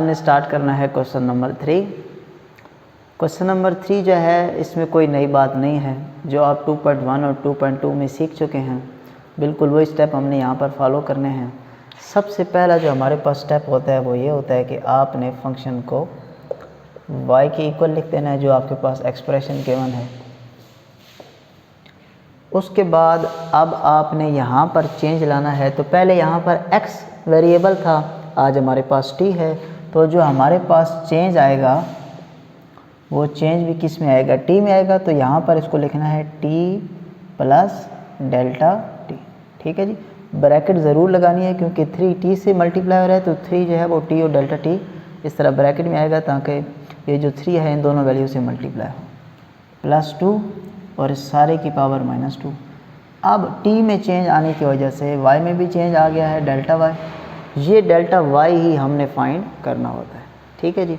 हमने स्टार्ट करना है क्वेश्चन नंबर 3। क्वेश्चन नंबर 3 जो है इसमें कोई नई बात नहीं है, जो आप 2.1 और 2.2 में सीख चुके हैं। बिल्कुल वही स्टेप हमने यहाँ पर फॉलो करने हैं। सबसे पहला जो हमारे पास स्टेप होता है वो ये होता है कि आपने फंक्शन को y के इक्वल लिख देना है, जो आपके पास एक्सप्रेशन गिवन है। उसके बाद अब आपने यहाँ पर चेंज लाना है। तो पहले यहाँ पर x वेरिएबल था, आज हमारे पास t है, तो जो हमारे पास चेंज आएगा वो चेंज भी किस में आएगा, t में आएगा। तो यहाँ पर इसको लिखना है t प्लस डेल्टा t। ठीक है जी, ब्रैकेट ज़रूर लगानी है क्योंकि 3t से मल्टीप्लाई हो रहा है, तो 3 जो है वो t और डेल्टा t इस तरह ब्रैकेट में आएगा, ताकि ये जो 3 है इन दोनों वैल्यू से मल्टीप्लाई हो। +2 और इस सारे की पावर -2। अब t में चेंज आने की वजह से y में भी चेंज आ गया है, डेल्टा y। ये डेल्टा y ही हमने फाइंड करना होता है। ठीक है जी,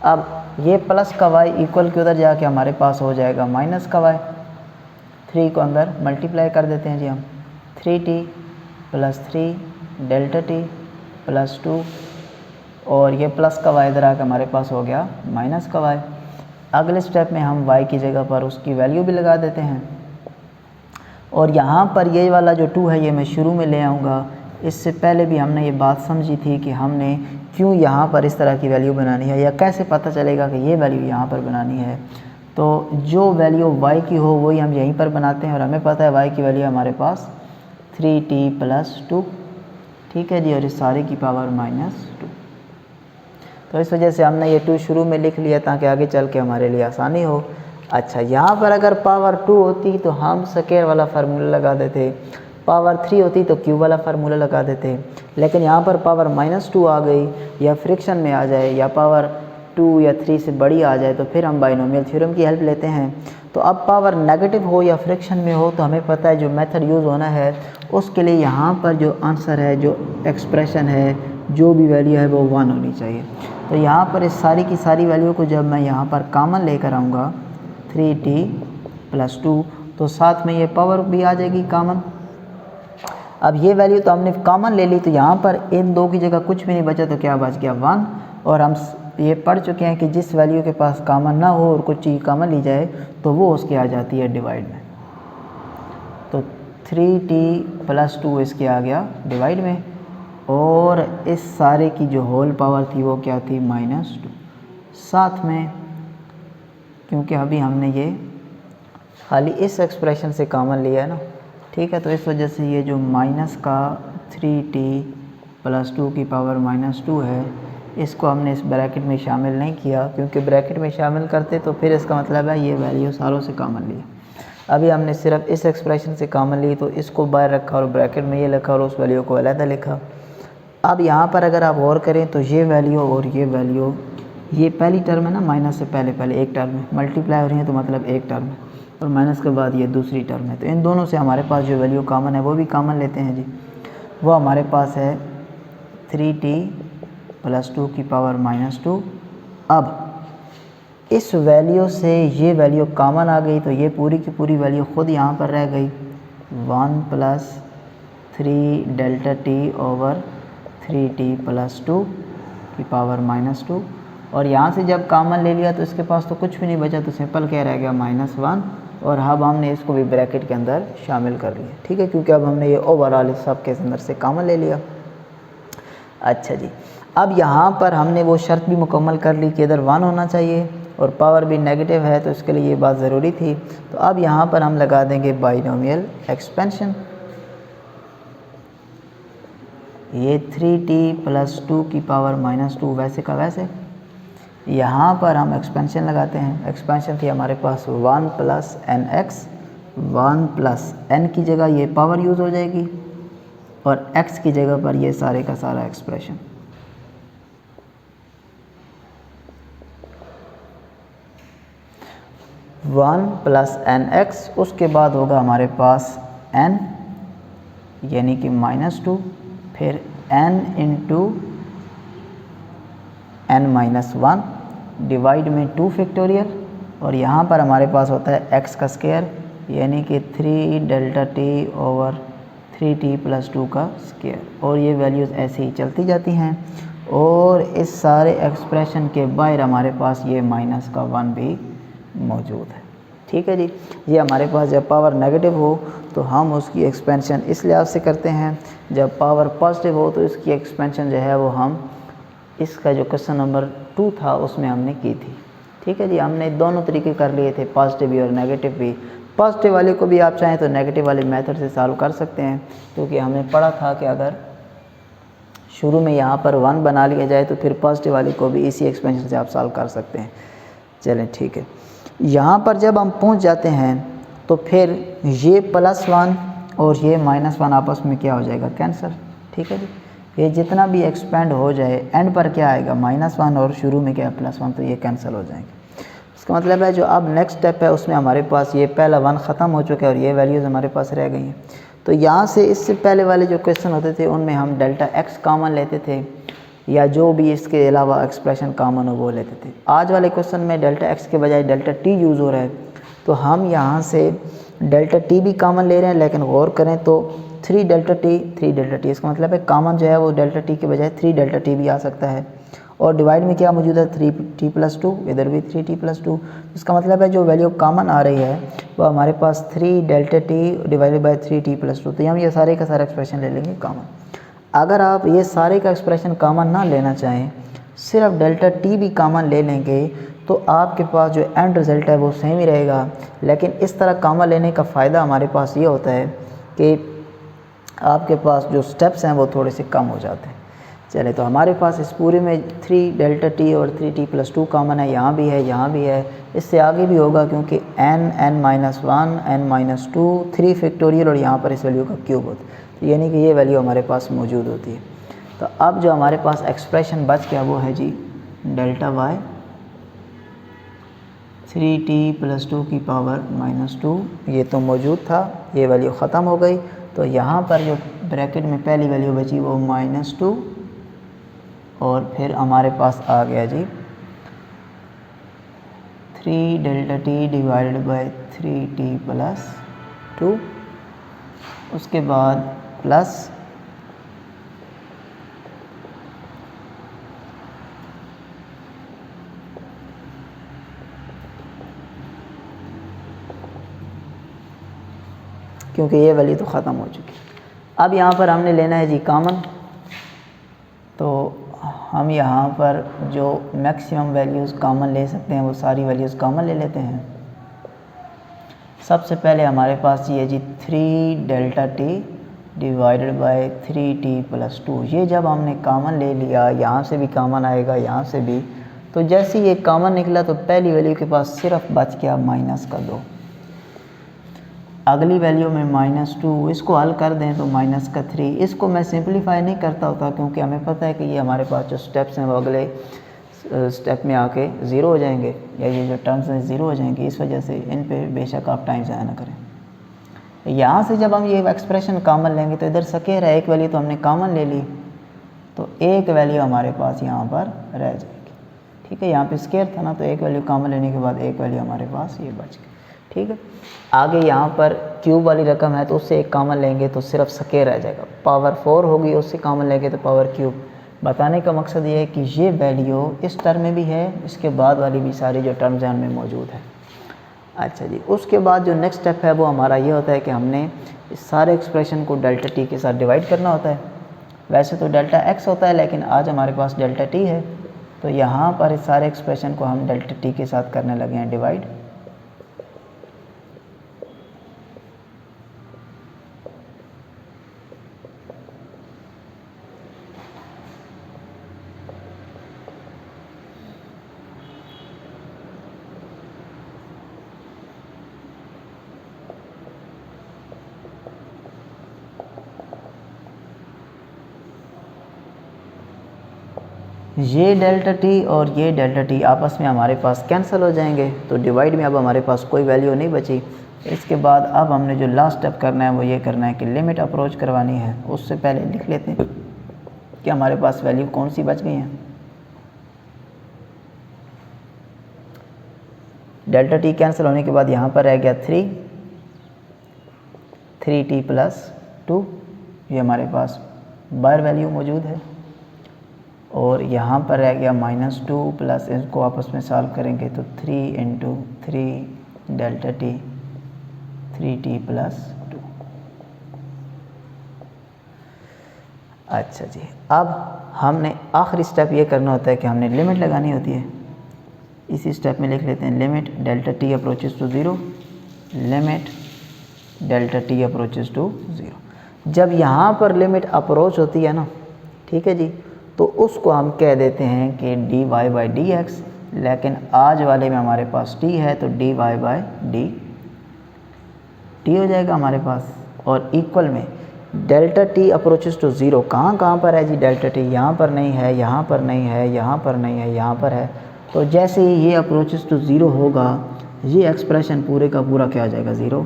अब ये प्लस का y इक्वल के उधर जाके हमारे पास हो जाएगा माइनस का y। 3 को अंदर मल्टीप्लाई कर देते हैं जी हम, 3t + 3 डेल्टा t +2 और ये प्लस का y इधर आके हमारे पास हो गया माइनस का y। अगले स्टेप में हम y की जगह पर उसकी वैल्यू भी लगा देते हैं। और यहाँ पर ये वाला जो 2 है ये मैं शुरू में ले आऊँगा। इससे पहले भी हमने ये बात समझी थी कि हमने क्यों यहाँ पर इस तरह की वैल्यू बनानी है, या कैसे पता चलेगा कि ये वैल्यू यहाँ पर बनानी है। तो जो वैल्यू y की हो वही हम यहीं पर बनाते हैं, और हमें पता है y की वैल्यू हमारे पास 3t + 2। ठीक है जी, और इस सारे की पावर -2। तो इस वजह से हमने ये 2 शुरू में लिख लिया ताकि आगे चल के हमारे लिए आसानी हो। अच्छा, यहाँ पर अगर पावर 2 होती तो हम स्क्वायर वाला फार्मूला लगा देते, पावर 3 होती तो क्यूब वाला फार्मूला लगा देते। लेकिन यहाँ पर पावर -2 आ गई, या फ्रिक्शन में आ जाए, या पावर 2 या 3 से बड़ी आ जाए, तो फिर हम बाइनोमियल थ्योरम की हेल्प लेते हैं। तो अब पावर नेगेटिव हो या फ्रिक्शन में हो, तो हमें पता है जो मेथड यूज़ होना है उसके लिए यहाँ पर जो आंसर है, जो एक्सप्रेशन है, जो भी वैल्यू है वो 1 होनी चाहिए। तो यहाँ पर इस सारी की सारी वैल्यू को जब मैं यहाँ पर कॉमन लेकर आऊँगा 3t + 2, तो साथ में ये पावर भी आ जाएगी कॉमन। अब ये वैल्यू तो हमने कॉमन ले ली, तो यहाँ पर इन दो की जगह कुछ भी नहीं बचा, तो क्या बच गया 1। और हम ये पढ़ चुके हैं कि जिस वैल्यू के पास कॉमन ना हो और कुछ चीज़ कॉमन ली जाए तो वो उसके आ जाती है डिवाइड में। तो 3t + 2 इसके आ गया डिवाइड में, और इस सारे की जो होल पावर थी वो क्या थी, -2। साथ में क्योंकि अभी हमने ये खाली इस एक्सप्रेशन से कॉमन लिया है ना, ठीक है, तो इस वजह से ये जो माइनस का 3t + 2 की पावर -2 है, इसको हमने इस ब्रैकेट में शामिल नहीं किया, क्योंकि ब्रैकेट में शामिल करते तो फिर इसका मतलब है ये वैल्यू सारों से कॉमन लिया। अभी हमने सिर्फ इस एक्सप्रेशन से कॉमन ली, तो इसको बाहर रखा और ब्रैकेट में ये लिखा और उस वैल्यू को अलग लिखा। अब यहाँ पर अगर आप गौर करें तो ये वैल्यू और ये वैल्यू, ये पहली टर्म है ना, माइनस से पहले एक टर्म है, मल्टीप्लाई हो रही है तो मतलब एक टर्म है, और माइनस के बाद ये दूसरी टर्म है। तो इन दोनों से हमारे पास जो वैल्यू कॉमन है वो भी कॉमन लेते हैं जी। वो हमारे पास है 3t + 2 की पावर -2। अब इस वैल्यू से ये वैल्यू कॉमन आ गई, तो ये पूरी की पूरी वैल्यू खुद यहाँ पर रह गई, 1 + 3 डेल्टा t ओवर 3t + 2 की पावर -2। और यहाँ से जब कॉमन ले लिया तो इसके पास तो कुछ भी नहीं बचा, तो सिंपल क्या रह गया -1। और अब हमने इसको भी ब्रैकेट के अंदर शामिल कर लिया। ठीक है, क्योंकि अब हमने ये ओवरऑल इस सब के अंदर से कॉमन ले लिया। अच्छा जी, अब यहाँ पर हमने वो शर्त भी मुकम्मल कर ली कि इधर 1 होना चाहिए और पावर भी नेगेटिव है, तो इसके लिए ये बात ज़रूरी थी। तो अब यहाँ पर हम लगा देंगे बाइनोमियल एक्सपेंशन। ये 3t + 2 की पावर -2 वैसे का वैसे, यहाँ पर हम एक्सपेंशन लगाते हैं। एक्सपेंशन थी हमारे पास 1 + nx, 1 + n की जगह ये पावर यूज़ हो जाएगी, और x की जगह पर ये सारे का सारा एक्सप्रेशन। वन + nx, उसके बाद होगा हमारे पास n यानी कि -2, फिर n × n-1 डिवाइड में 2 फैक्टोरियल, और यहाँ पर हमारे पास होता है x का स्क्वायर यानी कि 3 डेल्टा t ओवर 3t + 2 का स्क्वायर, और ये वैल्यूज़ ऐसे ही चलती जाती हैं। और इस सारे एक्सप्रेशन के बाहर हमारे पास ये माइनस का 1 भी मौजूद है। ठीक है जी, ये हमारे पास जब पावर नेगेटिव हो तो हम उसकी एक्सपेंशन इस लिहाज से करते हैं, जब पावर पॉजिटिव हो तो इसकी एक्सपेंशन जो है वो हम इसका जो क्वेश्चन नंबर 2 था उसमें हमने की थी। ठीक है जी, हमने दोनों तरीके कर लिए थे, पॉजिटिव भी और नेगेटिव भी। पॉजिटिव वाले को भी आप चाहें तो नेगेटिव वाले मेथड से सॉल्व कर सकते हैं, क्योंकि हमने पढ़ा था कि अगर शुरू में यहाँ पर 1 बना लिया जाए तो फिर पॉजिटिव वाले को भी इसी एक्सपेंशन से आप सॉल्व कर सकते हैं। चलें ठीक है, यहाँ पर जब हम पहुँच जाते हैं तो फिर ये +1 और ये -1 आपस में क्या हो जाएगा, कैंसिल। ठीक है जी, ये जितना भी एक्सपेंड हो जाए एंड पर क्या आएगा, -1 और शुरू में क्या +1, तो ये कैंसिल हो जाएंगे। इसका मतलब है जो अब नेक्स्ट स्टेप है उसमें हमारे पास ये पहला 1 ख़त्म हो चुका है और ये वैल्यूज़ हमारे पास रह गई हैं। तो यहाँ से इससे पहले वाले जो क्वेश्चन होते थे उनमें हम डेल्टा x कॉमन लेते थे या जो भी इसके अलावा एक्सप्रेशन कॉमन हो वो लेते थे। आज वाले क्वेश्चन में डेल्टा x के बजाय डेल्टा t यूज़ हो रहा है, तो हम यहाँ से डेल्टा t भी कॉमन ले रहे हैं, लेकिन गौर करें तो 3 डेल्टा t, इसका मतलब है कॉमन जो है वो डेल्टा t के बजाय 3 डेल्टा t भी आ सकता है। और डिवाइड में क्या मौजूद है, 3t+2, इधर भी 3t+2। इसका मतलब है जो वैल्यू कॉमन आ रही है वो हमारे पास 3 delta t divided by 3t+2, तो हम ये सारे का सारा एक्सप्रेशन ले लेंगे कॉमन। अगर आप ये सारे का एक्सप्रेशन कॉमन ना लेना चाहें, सिर्फ डेल्टा t भी कॉमन ले लेंगे, तो आपके पास जो एंड रिज़ल्ट है वो सेम ही रहेगा। लेकिन इस तरह कॉमन लेने का फ़ायदा हमारे पास ये होता है कि आपके पास जो स्टेप्स हैं वो थोड़े से कम हो जाते हैं। चले, तो हमारे पास इस पूरे में 3 डेल्टा t और 3t+2 कॉमन है, यहाँ भी है, यहाँ भी है, इससे आगे भी होगा क्योंकि n-1 n-2 3 फैक्टोरियल और यहाँ पर इस वैल्यू का क्यूब होता है, तो यानी कि ये वैल्यू हमारे पास मौजूद होती है। तो अब जो हमारे पास एक्सप्रेशन बच गया वो है जी डेल्टा y 3t+2 की पावर -2, ये तो मौजूद था, ये वैल्यू ख़त्म हो गई। तो यहाँ पर जो ब्रैकेट में पहली वैल्यू बची वो -2 और फिर हमारे पास आ गया जी 3 delta t divided by 3t+2, उसके बाद प्लस क्योंकि ये वैल्यू तो ख़त्म हो चुकी है। अब यहाँ पर हमने लेना है जी कॉमन, तो हम यहाँ पर जो मैक्सिमम वैल्यूज़ कॉमन ले सकते हैं वो सारी वैल्यूज़ कॉमन ले लेते हैं। सबसे पहले हमारे पास ये जी 3 delta t divided by 3t+2, ये जब हमने कॉमन ले लिया, यहाँ से भी कॉमन आएगा, यहाँ से भी, तो जैसे ये कॉमन निकला तो पहली वैल्यू के पास सिर्फ बच गया -2, अगली वैल्यू में -2, इसको हल कर दें तो -3। इसको मैं सिंपलीफाई नहीं करता होता क्योंकि हमें पता है कि ये हमारे पास जो स्टेप्स हैं वो अगले स्टेप में आके ज़ीरो हो जाएंगे, या ये जो टर्म्स हैं ज़ीरो हो जाएंगी, इस वजह से इन पे बेशक आप टाइम ज़ाया ना करें। यहाँ से जब हम ये एक्सप्रेशन कॉमन लेंगे तो इधर स्क्वायर है, एक वैल्यू तो हमने कॉमन ले ली, तो एक वैल्यू हमारे पास यहाँ पर रह जाएगी। ठीक है, यहाँ पे स्क्वायर था ना, तो एक वैल्यू कॉमन लेने के बाद एक वैल्यू हमारे पास ये बच गई। ठीक है, आगे यहाँ पर क्यूब वाली रकम है तो उससे एक कॉमन लेंगे तो सिर्फ स्क्वायर रह जाएगा, पावर 4 होगी, उससे कॉमन लेंगे तो पावर क्यूब। बताने का मकसद ये है कि ये वैल्यू इस टर्म में भी है, इसके बाद वाली भी सारी जो टर्म्स हैं उनमें मौजूद है। अच्छा जी, उसके बाद जो नेक्स्ट स्टेप है वो हमारा ये होता है कि हमने इस सारे एक्सप्रेशन को डेल्टा t के साथ डिवाइड करना होता है। वैसे तो डेल्टा x होता है, लेकिन आज हमारे पास डेल्टा t है, तो यहाँ पर इस सारे एक्सप्रेशन को हम डेल्टा t के साथ करने लगे हैं डिवाइड। ये डेल्टा t और ये डेल्टा t आपस में हमारे पास कैंसिल हो जाएंगे, तो डिवाइड में अब हमारे पास कोई वैल्यू नहीं बची। इसके बाद अब हमने जो लास्ट स्टेप करना है वो ये करना है कि लिमिट अप्रोच करवानी है। उससे पहले लिख लेते हैं कि हमारे पास वैल्यू कौन सी बच गई हैं। डेल्टा t कैंसिल होने के बाद यहाँ पर रह गया 3t+2, ये हमारे पास बाहर वैल्यू मौजूद है। और यहाँ पर रह गया -2 प्लस इसको आपस में सॉल्व करेंगे तो 3 × 3 डेल्टा टी 3t + 2। अच्छा जी, अब हमने आखिरी स्टेप ये करना होता है कि हमने लिमिट लगानी होती है। इसी स्टेप में लिख लेते हैं limit delta t approaches to 0, limit delta t approaches to 0। जब यहाँ पर लिमिट अप्रोच होती है ना, ठीक है जी, तो उसको हम कह देते हैं कि dy/dx, लेकिन आज वाले में हमारे पास t है तो dy/dt हो जाएगा हमारे पास। और इक्वल में डेल्टा टी अप्रोचेस टू 0 कहाँ पर है जी डेल्टा टी? यहाँ पर नहीं है, यहाँ पर नहीं है, यहाँ पर नहीं है, यहाँ पर है। तो जैसे ही ये अप्रोचेस टू 0 होगा, ये एक्सप्रेशन पूरे का पूरा क्या हो जाएगा 0।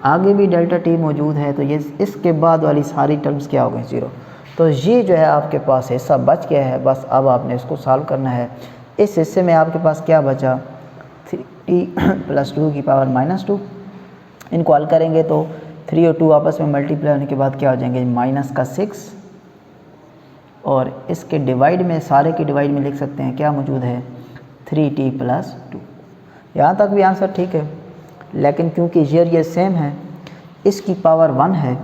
आगे भी डेल्टा टी मौजूद है तो ये इसके बाद वाली सारी टर्म्स क्या हो गई 0। तो ये जो है आपके पास हिस्सा बच गया है, बस अब आपने इसको सॉल्व करना है। इस हिस्से में आपके पास क्या बचा 3t + 2 की पावर -2। इनको हल करेंगे तो 3 और 2 आपस में मल्टीप्लाई होने के बाद क्या हो जाएंगे -6, और इसके डिवाइड में सारे के डिवाइड में लिख सकते हैं क्या मौजूद है 3t + 2। यहाँ तक भी आंसर ठीक है, लेकिन क्योंकि ये सेम है, इसकी पावर 1 है,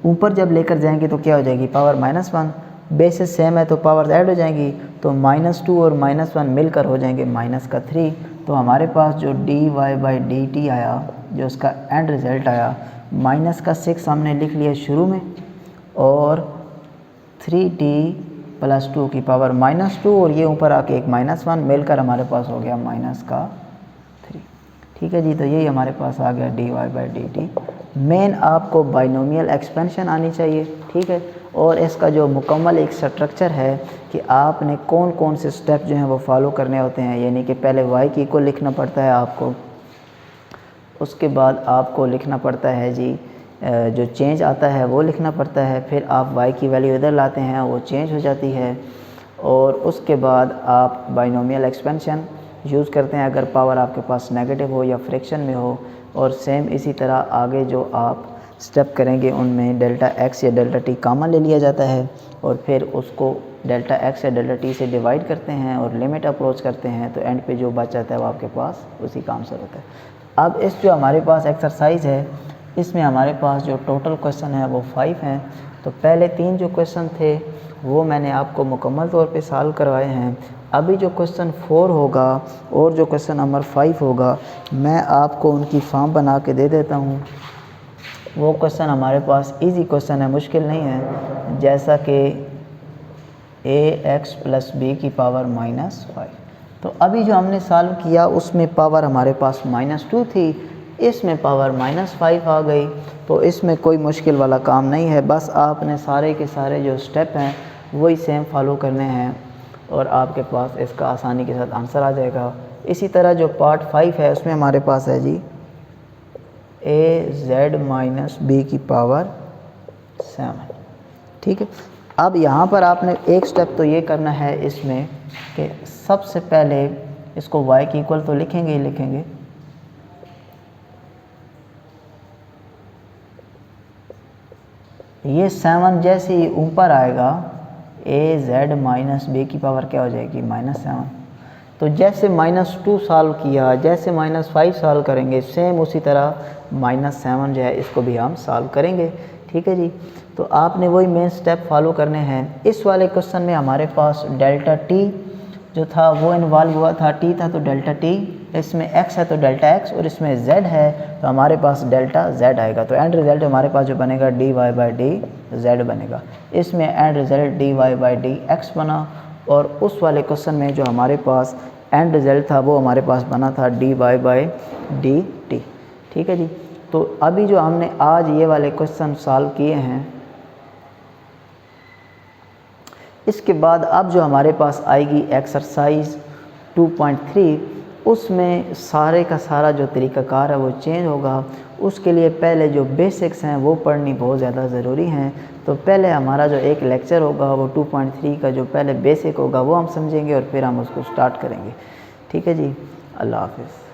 ऊपर जब लेकर जाएंगे तो क्या हो जाएगी पावर -1। बेसिस सेम है तो पावर ऐड हो जाएंगी, तो -2 और -1 मिलकर हो जाएंगे -3। तो हमारे पास जो dy/dt आया, जो उसका एंड रिज़ल्ट आया -6 हमने लिख लिया शुरू में, और 3t + 2 की पावर -2 और ये ऊपर आके एक -1 मिलकर हमारे पास हो गया -3। ठीक है जी, तो यही हमारे पास आ गया dy/dt। मेन आपको बाइनोमियल एक्सपेंशन आनी चाहिए, ठीक है। और इसका जो मुकम्मल एक स्ट्रक्चर है कि आपने कौन कौन से स्टेप जो हैं वो फॉलो करने होते हैं, यानी कि पहले y की को लिखना पड़ता है आपको, उसके बाद आपको लिखना पड़ता है जी जो चेंज आता है वो लिखना पड़ता है, फिर आप y की वैल्यू इधर लाते हैं वो चेंज हो जाती है, और उसके बाद आप बाइनोमियल एक्सपेंशन यूज़ करते हैं अगर पावर आपके पास नेगेटिव हो या फ्रैक्शन में हो। और सेम इसी तरह आगे जो आप स्टेप करेंगे उनमें डेल्टा x या डेल्टा t कॉमन ले लिया जाता है, और फिर उसको डेल्टा x या डेल्टा t से डिवाइड करते हैं और लिमिट अप्रोच करते हैं, तो एंड पे जो बच जाता है वो आपके पास उसी का आंसर होता है। अब इस जो हमारे पास एक्सरसाइज है, इसमें हमारे पास जो टोटल क्वेश्चन है वो 5 हैं। तो पहले 3 जो क्वेश्चन थे वो मैंने आपको मुकम्मल तौर पे सॉल्व करवाए हैं। अभी जो क्वेश्चन 4 होगा और जो क्वेश्चन नंबर 5 होगा, मैं आपको उनकी फॉर्म बना के दे देता हूँ। वो क्वेश्चन हमारे पास इजी क्वेश्चन है, मुश्किल नहीं है, जैसा कि ax + b की पावर -5। तो अभी जो हमने सॉल्व किया उसमें पावर हमारे पास -2 थी, इसमें पावर -5 आ गई। तो इसमें कोई मुश्किल वाला काम नहीं है, बस आपने सारे के सारे जो स्टेप हैं वही सेम फॉलो करने हैं और आपके पास इसका आसानी के साथ आंसर आ जाएगा। इसी तरह जो पार्ट 5 है उसमें हमारे पास है जी az - b की पावर 7। ठीक है, अब यहाँ पर आपने एक स्टेप तो ये करना है इसमें कि सबसे पहले इसको y की इक्वल तो लिखेंगे ही लिखेंगे, ये 7 जैसे ही ऊपर आएगा az - b की पावर क्या हो जाएगी -7। तो जैसे -2 सॉल्व किया, जैसे -5 सॉल्व करेंगे, सेम उसी तरह -7 जो है इसको भी हम सॉल्व करेंगे। ठीक है जी, तो आपने वही मेन स्टेप फॉलो करने हैं। इस वाले क्वेश्चन में हमारे पास डेल्टा टी जो था वो इन्वॉल्व हुआ था, टी था तो डेल्टा टी, इसमें x है तो डेल्टा x, और इसमें z है तो हमारे पास डेल्टा z आएगा। तो एंड रिज़ल्ट हमारे पास जो बनेगा dy/dz बनेगा। इसमें एंड रिज़ल्ट dy/dx बना, और उस वाले क्वेश्चन में जो हमारे पास एंड रिज़ल्ट था वो हमारे पास बना था dy/dt। ठीक है जी, तो अभी जो हमने आज ये वाले क्वेश्चन सॉल्व किए हैं, इसके बाद अब जो हमारे पास आएगी एक्सरसाइज 2.3, उसमें सारे का सारा जो तरीक़ाकार है वो चेंज होगा। उसके लिए पहले जो बेसिक्स हैं वो पढ़नी बहुत ज़्यादा ज़रूरी हैं। तो पहले हमारा जो एक लेक्चर होगा वो 2.3 का जो पहले बेसिक होगा वो हम समझेंगे और फिर हम उसको स्टार्ट करेंगे। ठीक है जी, अल्लाह हाफ़िज़।